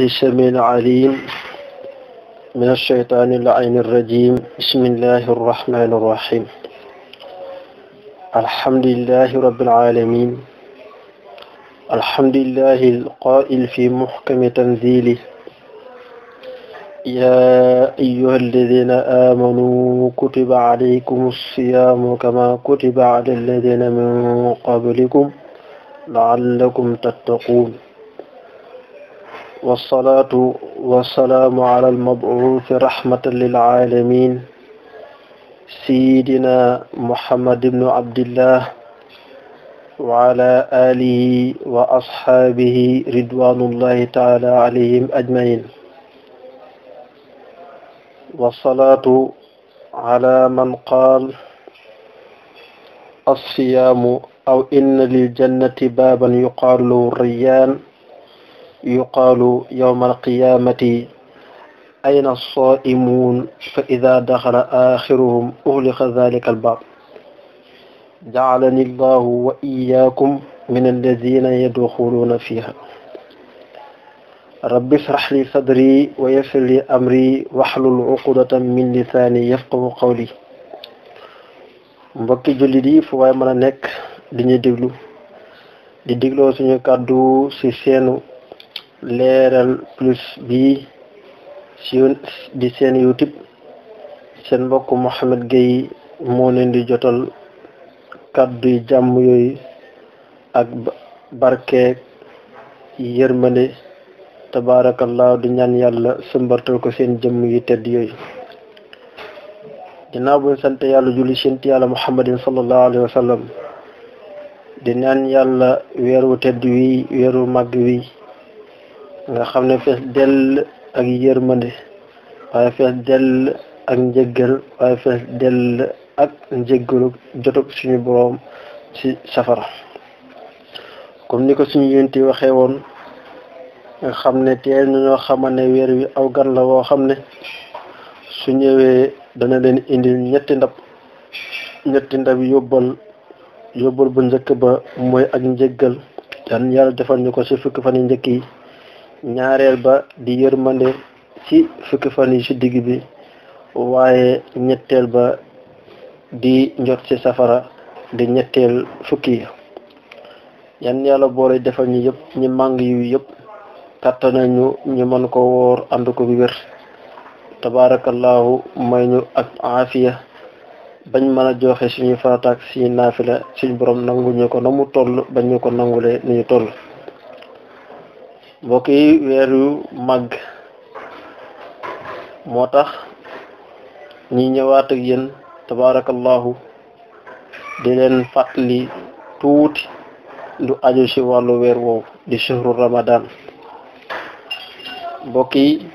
السميع العليم من الشيطان اللعين الرجيم. بسم الله الرحمن الرحيم. الحمد لله رب العالمين. الحمد لله القائل في محكم تنزيله: يا أيها الذين آمنوا كتب عليكم الصيام كما كتب على الذين من قبلكم لعلكم تتقون. والصلاة والسلام على المبعوث رحمة للعالمين سيدنا محمد بن عبد الله وعلى آله وأصحابه رضوان الله تعالى عليهم أجمعين. والصلاة على من قال: الصيام أو إن للجنة بابا يقال له الريان، يقال يوم القيامة أين الصائمون؟ فإذا دخل آخرهم أغلق ذلك الباب. جعلني الله وإياكم من الذين يدخلون فيها. رب اشرح لي صدري ويسر لي أمري واحلل عقدة من لساني يفقه قولي. mbokki jullit yi fu waay mën a nekk di ñu déglu di dégloo suñu kàddu ci seenu leeral plus bi di seen YouTube, seen mbokk Mouhamed Gueye moo leen di jotal kàddu yi jàmm yooyu ak barkeek yërmande tabaarakallaahu di ñaan yàlla sëmbartal ko seen jëmm yi tedd yooyu. ginnaaw buñ sant yàlla julli sent yàlla muhammadin sallallahu alayhi wa sallam, di ñaan yàlla weeru tedd wi, weeru màgg wi nga xam ne fees dell ak yërmande, waaye fees dell ak njëggal, waaye fees dell ak njëggalu jotug suñu boroom ci safara. comme ni ko suñu yénti waxee woon, nga xam ne teel nañoo xamal ne weer wi aw gan la woo xam ne su ñëwee dana leen indil ñetti ndab yóbbal bu njëkk ba mooy ak njëggal, yan yàlla defal ñu ko ci fukki fan yi njëkk yi. ñaareel ba di yërmande ci fukki fan yi ci digg bi, waaye ñetteel ba di njot ci safara di ñetteel fukki yi. yan yàlla boole defal ñu yëpp, ñi màng yu yëpp kattana ñu mën ko woor ànd ko bi wér tabaarakallaahu, may ñu ak aafiya bañ mën a joxe suñu farataak suñu naafila, suñu borom nangu ñu ko na mu toll bañ ñu ko nangulee ni ñu toll. mbokk yi, weer yu màgg moo tax ñi ñëwaat ak yéen tabaarakallaahu di leen fàttali tuuti lu aju ci wàllu weer woowu di shahru ramadan. mbokk yi,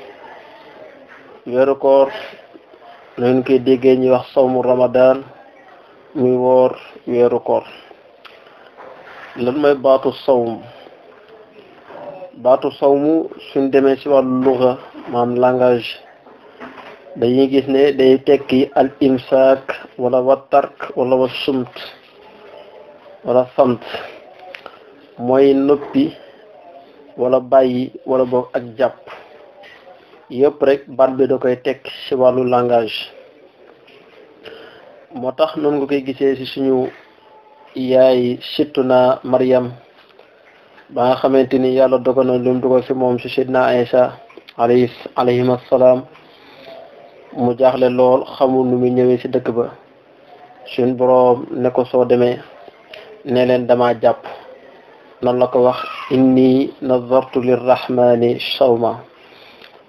weeru koor leen koy déggee ñuy wax sawmu ramadan, muy woor weeru koor. lan mooy baatu sawmu suñ demee ci wàllu luga, maam langage, dañuy gis ne day tekki al imsaak wala wa tark wala wa sumt wala samt, mooy noppi wala bàyyi wala boog ak jàpp. yëpp rek baat bi da koy tekk ci wàllu langage. moo tax noonu nga koy gisee ci suñu yaay sittuna Maryam ba nga xamante ni yàlla dogal na lu mu dogal ci moom ci Seydina Isa alayhim assalaam, mu jaaxle lool, xamul nu muy ñëwee ci dëkk ba. suñ boroom ne ko soo demee ne leen dama jàpp. noonu la ko wax: inni nazartu lirrahmani sawma.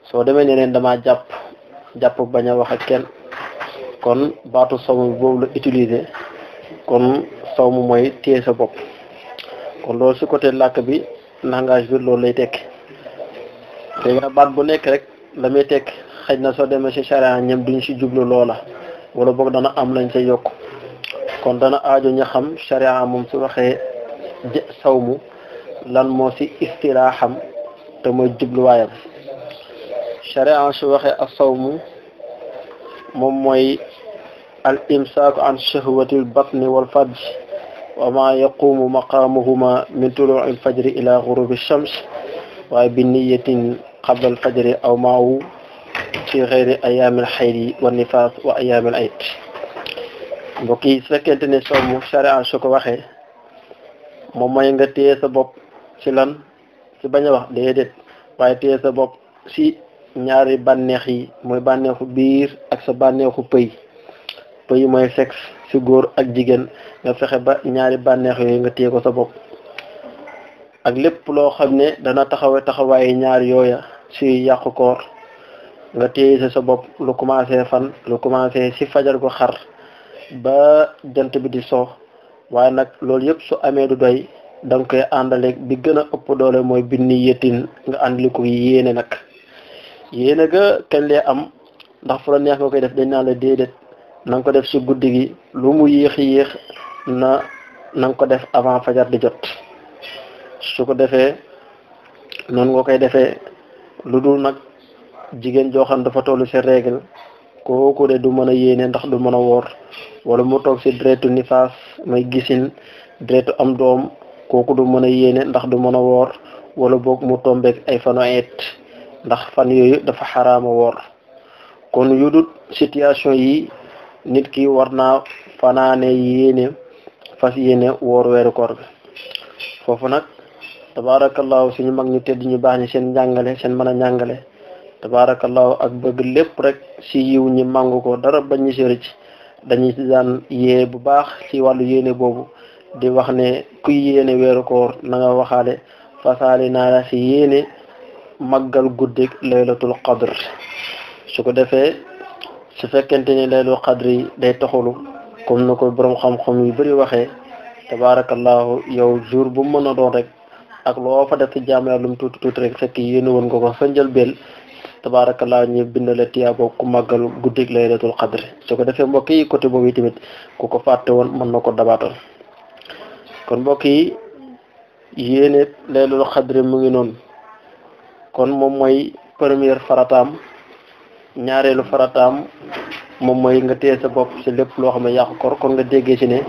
soo demee ne leen dama jàpp bañ a wax ak kenn. kon baatu sawmu boobu la utiliser. kon sawmu mooy téye sa bopp. kon loolu ci côté làkk bi, langage bi loolu lay tekk. léegi nag baat bu nekk rek la muy tekk, xëy na soo demee ci charia ñoom duñ ci jublu loola, wala boog dana am lañ ca yokk. kon dana aajo ñu xam charia moom su waxee sawmu lan moo ci istilaaxam te mooy jubluwaayam. charia su waxee ak sawmu moom mooy al imsaaku an shahwatil batni wal farj wa ma yaqumu maqamuhuma min tulu'i al fajri ila ghurubi shams waaye bi niyatin qabla al fajri aw maahu fi xeyri ayaamil xayri wa nifaas wa ayaamil ayit. mbokk yi su fekkente ne soomu sharia su ko waxee moom mooy nga téye sa bopp ci lan ci bañ a wax déedéet waaye téye sa bopp ci ñaari bànneex yi mooy bànneexu biir ak sa bànneexu pëy mooy sexe ci góor ak jigéen nga fexe ba ñaari bànneex yooyu nga téye ko sa bopp ak lépp loo xam ne dana taxawaaye ñaar yooya ci yàqu koor nga téye sa bopp lu commencé lu commencé ci fajar gu xar ba jant bi di so waaye nag loolu yëpp su amee du doy da nga koy àndale bi gën a ëpp doole mooy binni yettin nga àndali ko yéene nag yéene ga kañ lee am ndax fu la neex nga koy def dañ naan la déedéet na nga ko def ci guddi gi lu mu yéex na nga ko def avant fajar di jot su ko defee noonu nga koy defee lu dul nag jigéen joo xam dafa tollu ci règle kooku de du mën a yéene ndax du mën a woor wala mu toog ci deretu nifaas may gisin deretu am doom kooku du mën a yéene ndax du mën a woor wala boog mu tombeek ay fanu eet ndax fan yooyu dafa xaraama woor kon yu dul situation yi nit ki war naa fanaane yéene fas yéene woor weeru koor bi foofu nag tabarakallahu suñu mag ñu tedd ñu baax ñi seen njàngale seen mën a njàngale tabarakallahu ak bëgg lépp rek ci yiw ñi màngu ko dara bañ ñu ci rëcc dañuy daan yee bu baax ci wàllu yéene boobu di wax ne kuy yéene weeru koor na nga waxaale fasaali naa la ci yéene màggal guddik laylatul qadr su ko defee su fekkente ni laylatul qadr yi day taxulu comme na ko borom xam-xam yu bari waxee tabarakallahu yow jour bu mën a doon rek ak loo fa def ci jaamu Yàlla lu mu tuuti rek fekk yéene woon nga ko sa njëlbéen tabarakallah ñu bindale tiyaabo ku màggal guddik laylatul qadr su ko defee mbokk yi côté boobu tamit ku ko fàtte woon mën na ko dabaatal kon mbokk yi yéene laylatul qadr mu ngi noonu kon moom mooy première farataam ñaareelu farataam moom mooy nga téye sa bopp ci lépp loo xam ne yàqu koor kon nga déggee ci ne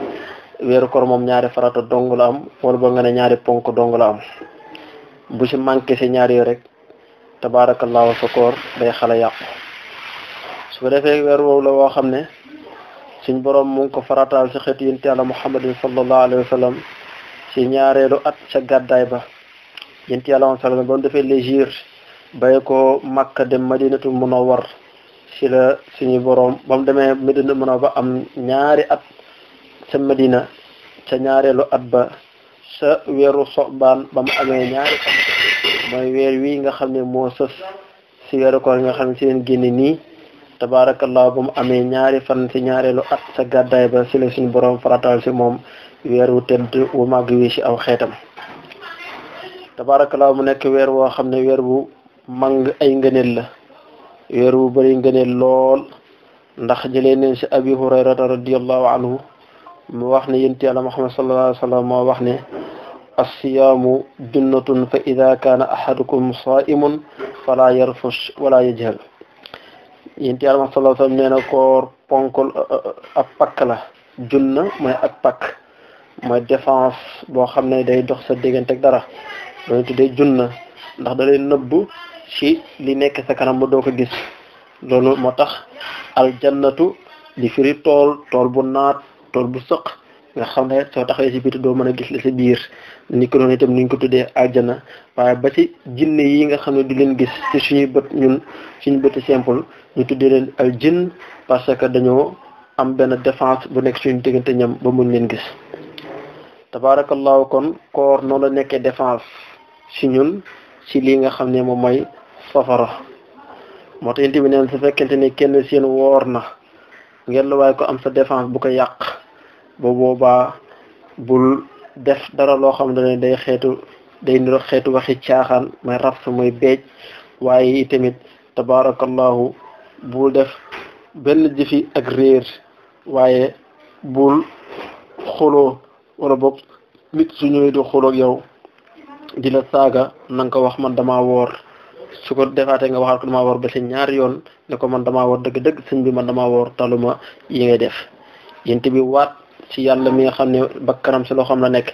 weeru koor moom ñaari farata dong la am wala ba nga ne ñaari ponk dong la am bu ci manqué ci ñaari yoo rek tabarakallahu sa koor day xala yàqu su ko defee weer woowu la woo xam ne suñ boroom mu ngi ko farataal ci xeetu yonent Yàlla Muhammadin sallallahu alayhi wa sallam ci ñaareelu at ca gàddaay ba yonent Yàlla sallam ba mu defee légir bay ko Makka dem Madinatu Munawwar ci la suñu boroom ba mu demee Madinatu Munawwar ba am ñaari at ca Madina ca ñaareelu at ba sa weeru Soxbaan ba mu amee ñaari at mooy weer wi nga xam ne moo sës ci weeru koor nga xam ne ci leen génne nii tabarakallah ba mu amee ñaari fan ci ñaareelu at sa gàddaay ba ci la suñu boroom farataal ci moom weer wu tedd wu màgg wi ci aw xeetam tabarakallah mu nekk weer woo xam ne weer bu mang ay ngëneel la weer wu bari ngëneel lool ndax jëlee neen ci Abi Hurayrata radiyallahu anhu mu wax ne yonent Yàlla Muhammad sallallahu alayhi wa sallam moo wax ne as-siyaamu junnatun fa ida kaana ahadukum saa'imun fala yarfus wala yajhal yonent Yàlla Muhammad sallallahu alayhi wa sallam nee na koor ponkol ab pakk la junna mooy ak pakk mooy défense boo xam ne day dox sa diggante ak dara loolu tuddee junna ndax da lay nëbb ci li nekk sa kanam ba doo ko gis loolu moo tax aljannatu di firi tool bu naat tool bu sëq nga xam ne soo taxawee ci biti doo mën a gis la ci biir ni ko noonu itam ni ñu ko tuddee aljana waaye ba ci jinne yi nga xam ne du leen gis ci suñuy bët ñun suñu bëti simple ñu tuddee leen al jinn parce que dañoo am benn défense bu nekk suñu diggante ñam ba muñ leen gis tabarakallahu kon koor noonu la nekkee défense ci ñun ci lii nga xam ne moom mooy safara moo tax yéen neen su fekkente ne kenn seen woor na ngeen la waaye ko am sa défense bu ko yàq ba boobaa bul def dara loo xam ne day niro xeetu waxi caaxaan mooy rafs mooy beej waaye itamit tabarakallahu bul def benn jëfi ak réer waaye bul xuloo wala boog nit su ñëwee di xuloo ak yow di la saaga na nga ko wax man damaa woor su ko defaatee nga waxaat ko damaa woor ba ci ñaari yoon ne ko man damaa woor dëgg-dëgg sëñ bi man damaa woor taluma yi ngay def yént bi waat ci yàlla mi nga xam ne bakkanam ci loo xam la nekk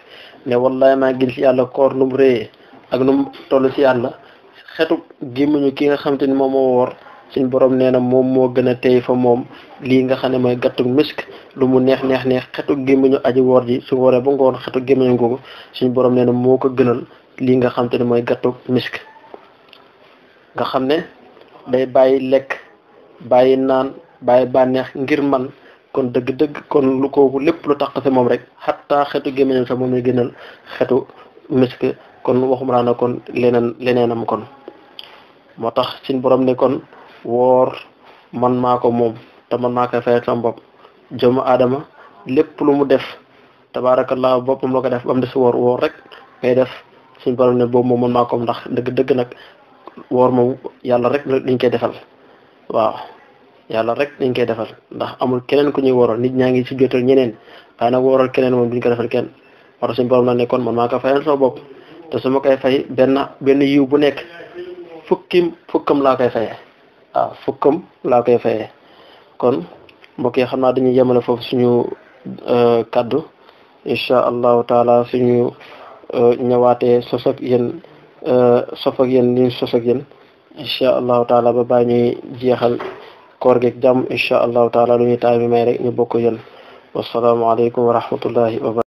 ne wallahi maa gis ci yàlla koor nu mu réyee ak nu mu toll ci yàlla xetu gémmiñu ki nga xamante ni moom moo woor suñ borom nee na moom moo gën a tey fa moom lii nga xam ne mooy gàttug misk lu mu neex neex neex xetu gémmiñu aji woor ji su wooree ba ngoon xetu gémmiñu googu suñ borom nee na moo ko gënal lii nga xamante ni mooy gàttug misk nga xam ne day bàyyi lekk bàyyi naan bàyyi bànneex ngir man kon dëgg-dëgg kon lu kooku lépp lu tax ci moom rek xataa xetu gémmiñam sax moom lay gënal xetu misk kon waxuma laa na kon leneenam kon moo tax suñ borom ne kon woor man maa ko moom te man maa koy fayal sama bopp jëmu aadama lépp lu mu def tabaarakallah boppam la ko def ba mu des woor rek ngay def suñ borom ne boobu moom man maa ko moom ndax dëgg-dëgg nag woor moom yàlla rek liñ koy defal waaw yàlla rek dañ koy defal ndax amul keneen ku ñuy wooral nit ñaa ngi si jotal ñeneen waaye nag wooral keneen moom duñ ko defal kenn war suñu borom nag ne kon man maa ko fayal sama bopp te su ma koy fay benn yiw bu nekk fukkam laa koy fayee waaw fukkam laa koy fayee kon mbokk yi xam naa dañuy yemale foofu suñu kaddu incha allahu taala suñu ñëwaatee sos ak yéen ñu sos ak yéen incha allahu taala ba bàyyi ñuy jeexal koor geeg jàmm incha allahu taala lu ñuy taay bi may rek ñu bokk yéen wassalaamu aleykum wa rahmatullahi wa barakatuh